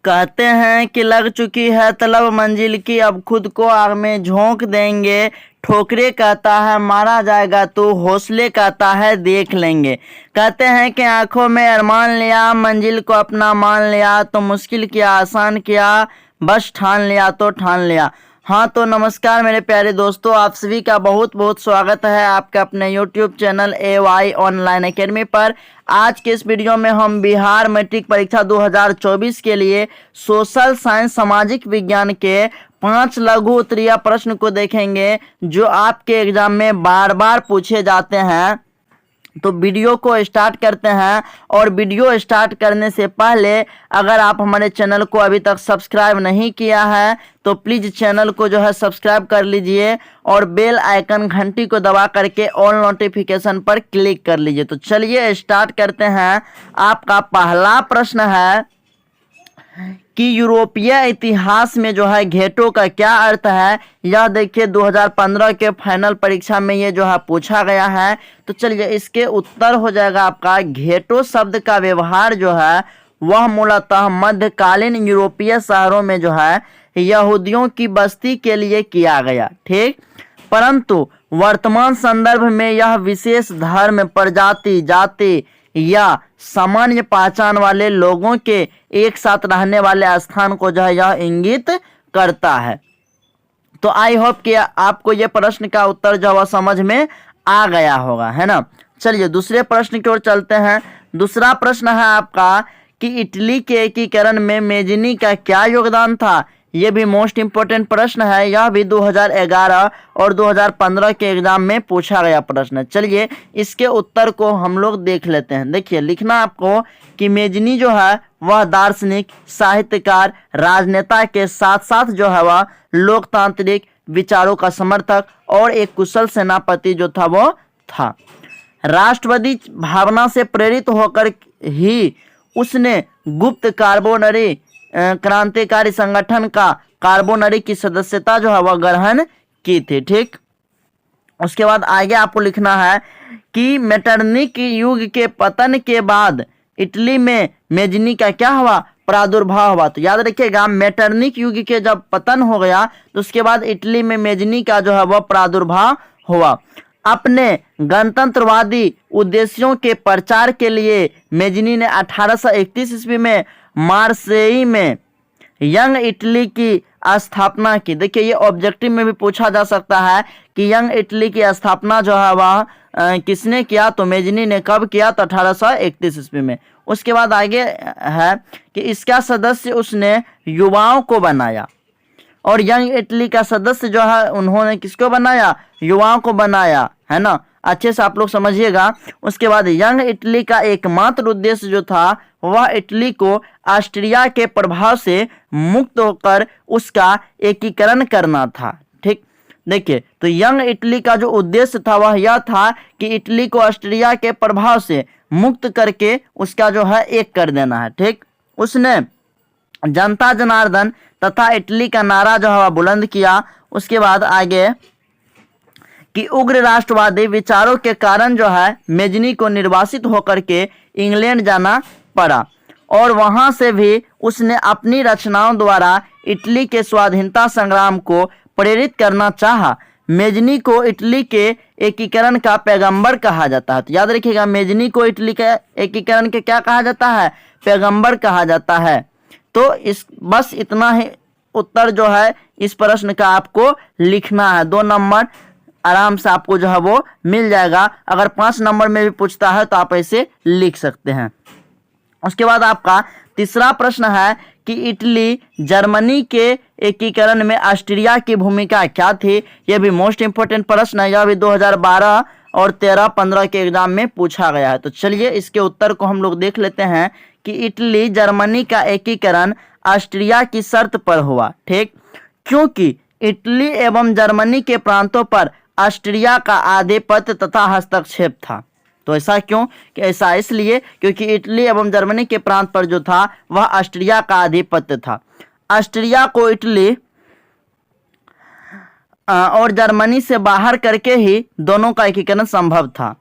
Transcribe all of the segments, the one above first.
कहते हैं कि लग चुकी है तलब मंजिल की, अब खुद को आग में झोंक देंगे। ठोकरे कहता है मारा जाएगा तो हौसले कहता है देख लेंगे। कहते हैं कि आंखों में अरमान लिया, मंजिल को अपना मान लिया, तो मुश्किल किया आसान किया, बस ठान लिया तो ठान लिया। हाँ तो नमस्कार मेरे प्यारे दोस्तों, आप सभी का बहुत बहुत स्वागत है आपके अपने YouTube channel AY online academy पर। आज के इस वीडियो में हम बिहार मैट्रिक परीक्षा 2024 के लिए सोशल साइंस सामाजिक विज्ञान के 5 लघु उत्तरीय प्रश्न को देखेंगे जो आपके एग्जाम में बार बार पूछे जाते हैं। तो वीडियो को स्टार्ट करते हैं। और वीडियो स्टार्ट करने से पहले अगर आप हमारे चैनल को अभी तक सब्सक्राइब नहीं किया है तो प्लीज़ चैनल को जो है सब्सक्राइब कर लीजिए और बेल आइकन घंटी को दबा करके ऑल नोटिफिकेशन पर क्लिक कर लीजिए। तो चलिए स्टार्ट करते हैं। आपका पहला प्रश्न है कि यूरोपीय इतिहास में जो है घेटो का क्या अर्थ है। यह देखिए 2015 के फाइनल परीक्षा में ये जो है पूछा गया है। तो चलिए इसके उत्तर हो जाएगा आपका घेटो शब्द का व्यवहार जो है वह मूलतः मध्यकालीन यूरोपीय शहरों में जो है यहूदियों की बस्ती के लिए किया गया, ठीक। परंतु वर्तमान संदर्भ में यह विशेष धर्म, प्रजाति, जाति या सामान्य पहचान वाले लोगों के एक साथ रहने वाले स्थान को जो है यह इंगित करता है। तो आई होप कि आपको ये प्रश्न का उत्तर जो है समझ में आ गया होगा, है ना। चलिए दूसरे प्रश्न की ओर चलते हैं। दूसरा प्रश्न है आपका कि इटली के एकीकरण में मेजनी का क्या योगदान था। ये भी मोस्ट इम्पोर्टेंट प्रश्न है। यह भी 2011 और 2015 के एग्जाम में पूछा गया प्रश्न है। चलिए इसके उत्तर को हम लोग देख लेते हैं। देखिए लिखना आपको कि मेजनी जो है वह दार्शनिक, साहित्यकार, राजनेता के साथ साथ जो है वह लोकतांत्रिक विचारों का समर्थक और एक कुशल सेनापति जो था वो था। राष्ट्रवादी भावना से प्रेरित होकर ही उसने गुप्त कार्बोनरी क्रांतिकारी संगठन का कार्बोनरी की सदस्यता जो है वह ग्रहण की थी, ठीक। उसके बाद आगे आपको लिखना है कि मेटरनिक युग के पतन के बाद इटली में मेजनी का क्या हुआ, प्रादुर्भाव हुआ। तो याद रखिएगा मेटरनिक युग के जब पतन हो गया तो उसके बाद इटली में मेजनी का जो है वह प्रादुर्भाव हुआ। अपने गणतंत्रवादी उद्देश्यों के प्रचार के लिए मेजनी ने 1831 ईस्वी में मार्सेई में यंग इटली की स्थापना की। देखिए ये ऑब्जेक्टिव में भी पूछा जा सकता है कि यंग इटली की स्थापना जो है वह किसने किया। तो मेजनी ने कब किया, तो 1831 ईस्वी में। उसके बाद आगे है कि इसका सदस्य उसने युवाओं को बनाया। और यंग इटली का सदस्य जो है उन्होंने किसको बनाया, युवाओं को बनाया, है ना। अच्छे से आप लोग समझिएगा। उसके बाद यंग इटली का एकमात्र उद्देश्य जो था वह इटली को ऑस्ट्रिया के प्रभाव से मुक्त होकर उसका एकीकरण करना था, ठीक। देखिए तो यंग इटली का जो उद्देश्य था वह यह था कि इटली को ऑस्ट्रिया के प्रभाव से मुक्त करके उसका जो है एक कर देना है, ठीक। उसने जनता जनार्दन तथा इटली का नारा जो है बुलंद किया। उसके बाद आगे कि उग्र राष्ट्रवादी विचारों के कारण जो है मेजनी को निर्वासित होकर के इंग्लैंड जाना पड़ा और वहां से भी उसने अपनी रचनाओं द्वारा इटली के स्वाधीनता संग्राम को प्रेरित करना चाहा। मेजनी को इटली के एकीकरण का पैगंबर कहा जाता है। तो याद रखिएगा मेजनी को इटली के एकीकरण के क्या कहा जाता है, पैगंबर कहा जाता है। तो इस बस इतना ही उत्तर जो है इस प्रश्न का आपको लिखना है। 2 नंबर आराम से आपको जो है वो मिल जाएगा। अगर 5 नंबर में भी पूछता है तो आप ऐसे लिख सकते हैं। उसके बाद आपका तीसरा प्रश्न है कि इटली जर्मनी के एकीकरण में ऑस्ट्रिया की भूमिका क्या थी। यह भी मोस्ट इंपोर्टेंट प्रश्न है। यह भी 2012 और 13-15 के एग्जाम में पूछा गया है। तो चलिए इसके उत्तर को हम लोग देख लेते हैं कि इटली जर्मनी का एकीकरण ऑस्ट्रिया की शर्त पर हुआ, ठीक। क्योंकि इटली एवं जर्मनी के प्रांतों पर ऑस्ट्रिया का आधिपत्य तथा हस्तक्षेप था। तो ऐसा क्यों, कि ऐसा इसलिए क्योंकि इटली एवं जर्मनी के प्रांत पर जो था वह ऑस्ट्रिया का आधिपत्य था। ऑस्ट्रिया को इटली और जर्मनी से बाहर करके ही दोनों का एकीकरण संभव था,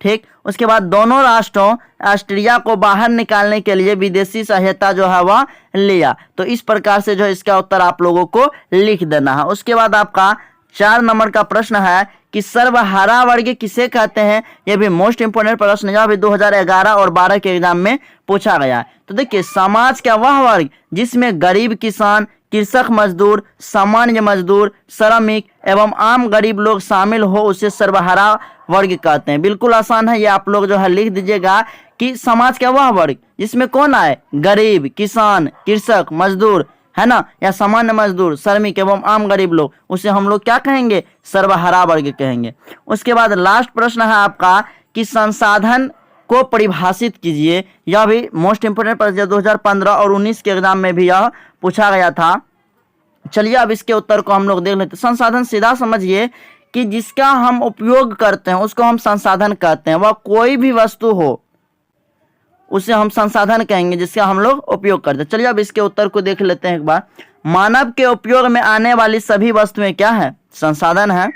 ठीक। उसके बाद दोनों राष्ट्रों ऑस्ट्रिया को बाहर निकालने के लिए विदेशी सहायता जो है वह लिया। तो इस प्रकार से जो इसका उत्तर आप लोगों को लिख देना है। उसके बाद आपका 4 नंबर का प्रश्न है कि सर्वहारा वर्ग किसे कहते हैं। यह भी मोस्ट इंपोर्टेंट प्रश्न है, अभी 2011 और 12 के एग्जाम में पूछा गया है। तो देखिए, समाज का वह वर्ग जिसमें गरीब किसान, कृषक मजदूर, सामान्य मजदूर, श्रमिक एवं आम गरीब लोग शामिल हो उसे सर्वहारा वर्ग कहते हैं। बिल्कुल आसान है, ये आप लोग जो है लिख दीजिएगा कि समाज का वह वर्ग जिसमें कौन आए, गरीब, किसान, कृषक, मजदूर, है ना, या सामान्य मजदूर, श्रमिक एवं आम गरीब लोग, उसे हम लोग क्या कहेंगे, सर्वहारा वर्ग कहेंगे। उसके बाद लास्ट प्रश्न है आपका कि संसाधन को परिभाषित कीजिए। यह भी मोस्ट इंपोर्टेंट प्रश्न 2015 और 19 के एग्जाम में भी यह पूछा गया था। चलिए अब इसके उत्तर को हम लोग देख लेते हैं। संसाधन सीधा समझिए कि जिसका हम उपयोग करते हैं उसको हम संसाधन कहते हैं। वह कोई भी वस्तु हो उसे हम संसाधन कहेंगे जिसका हम लोग उपयोग करते हैं। चलिए अब इसके उत्तर को देख लेते हैं एक बार। मानव के उपयोग में आने वाली सभी वस्तुएं क्या है, संसाधन है।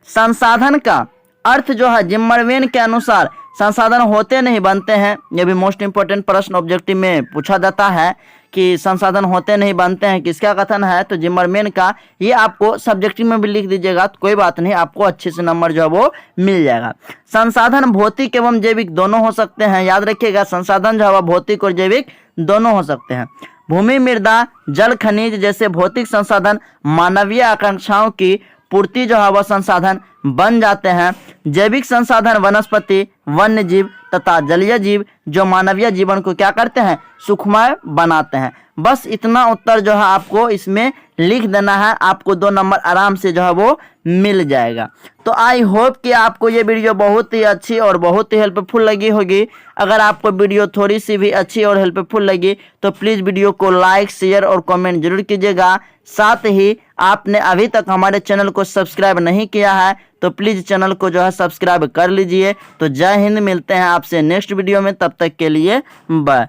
संसाधन का अर्थ जो है जिम्मरवेन के अनुसार संसाधन होते नहीं बनते हैं। यह भी मोस्ट इंपोर्टेंट प्रश्न ऑब्जेक्टिव में पूछा जाता है कि संसाधन होते नहीं बनते हैं, किसका कथन है, तो जिम्मरमैन का। ये आपको सब्जेक्टिव में भी लिख दीजिएगा तो कोई बात नहीं, आपको अच्छे से नंबर जो है वो मिल जाएगा। संसाधन भौतिक एवं जैविक दोनों हो सकते हैं, याद रखिएगा, संसाधन जो है भौतिक और जैविक दोनों हो सकते हैं। भूमि, मृदा, जल, खनिज जैसे भौतिक संसाधन मानवीय आकांक्षाओं की पूर्ति जो है वह संसाधन बन जाते हैं। जैविक संसाधन वनस्पति, वन्य जीव तथा जलीय जीव जो मानवीय जीवन को क्या करते हैं, सुखमय बनाते हैं। बस इतना उत्तर जो है आपको इसमें लिख देना है, आपको 2 नंबर आराम से जो है वो मिल जाएगा। तो आई होप कि आपको ये वीडियो बहुत ही अच्छी और बहुत ही हेल्पफुल लगी होगी। अगर आपको वीडियो थोड़ी सी भी अच्छी और हेल्पफुल लगी तो प्लीज़ वीडियो को लाइक, शेयर और कमेंट जरूर कीजिएगा। साथ ही आपने अभी तक हमारे चैनल को सब्सक्राइब नहीं किया है तो प्लीज़ चैनल को जो है सब्सक्राइब कर लीजिए। तो जय हिंद, मिलते हैं आपसे नेक्स्ट वीडियो में, तब तक के लिए बाय।